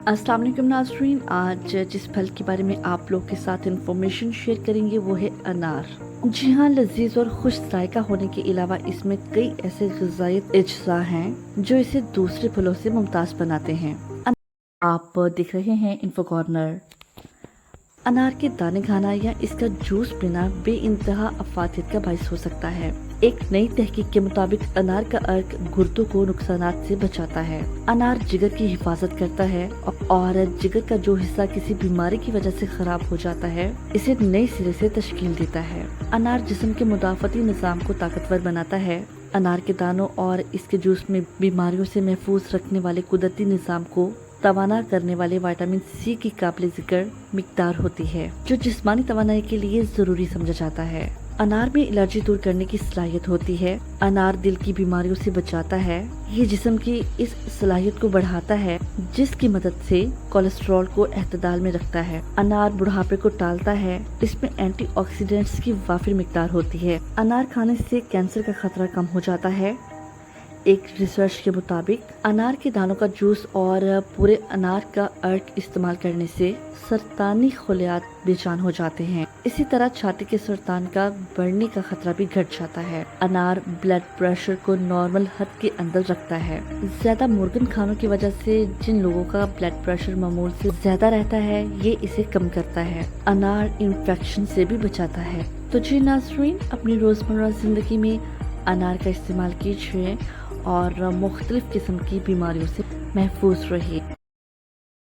अस्सलाम वालेकुम नाज़रीन, आज जिस फल के बारे में आप लोग के साथ इंफॉर्मेशन शेयर करेंगे वो है अनार। जी हाँ, लजीज और खुश जायका होने के अलावा इसमें कई ऐसे ग़िज़ाई अज्जा हैं जो इसे दूसरे फलों से मुमताज़ बनाते हैं। आप देख रहे हैं इन्फो कॉर्नर। अनार के दाने खाना या इसका जूस पीना बेइंतहा अफादियत का बाइस हो सकता है। एक नई तहकीक के मुताबिक अनार का अर्क गुर्दों को नुकसानात से बचाता है। अनार जिगर की हिफाजत करता है और जिगर का जो हिस्सा किसी बीमारी की वजह से खराब हो जाता है इसे नए सिरे से तश्कील देता है। अनार जिस्म के मुदाफ़ती निज़ाम को ताकतवर बनाता है। अनार के दानों और इसके जूस में बीमारियों से महफूज रखने वाले कुदरती निज़ाम को तवाना करने वाले विटामिन सी की काबिल ज़िक्र मिकदार होती है जो जिस्मानी तवानाई के लिए ज़रूरी समझा जाता है। अनार में एलर्जी दूर करने की सलाहियत होती है। अनार दिल की बीमारियों से बचाता है। ये जिस्म की इस सलाहियत को बढ़ाता है जिसकी मदद से कोलेस्ट्रॉल को एतदाल में रखता है। अनार बुढ़ापे को टालता है। इसमें एंटीऑक्सीडेंट्स की वाफिर मिकदार होती है। अनार खाने से कैंसर का खतरा कम हो जाता है। एक रिसर्च के मुताबिक अनार के दानों का जूस और पूरे अनार का अर्क इस्तेमाल करने से सरतानी खलियात बेजान हो जाते हैं। इसी तरह छाती के सरतान का बढ़ने का खतरा भी घट जाता है। अनार ब्लड प्रेशर को नॉर्मल हद के अंदर रखता है। ज्यादा मुर्गन खानों की वजह से जिन लोगों का ब्लड प्रेशर मामूल से ज्यादा रहता है ये इसे कम करता है। अनार इन्फेक्शन से भी बचाता है। तो जी नाज़रीन, अपनी रोजमर्रा जिंदगी में अनार का इस्तेमाल कीजिए और मुख्तलिफ किस्म की बीमारियों से महफूज रहिए।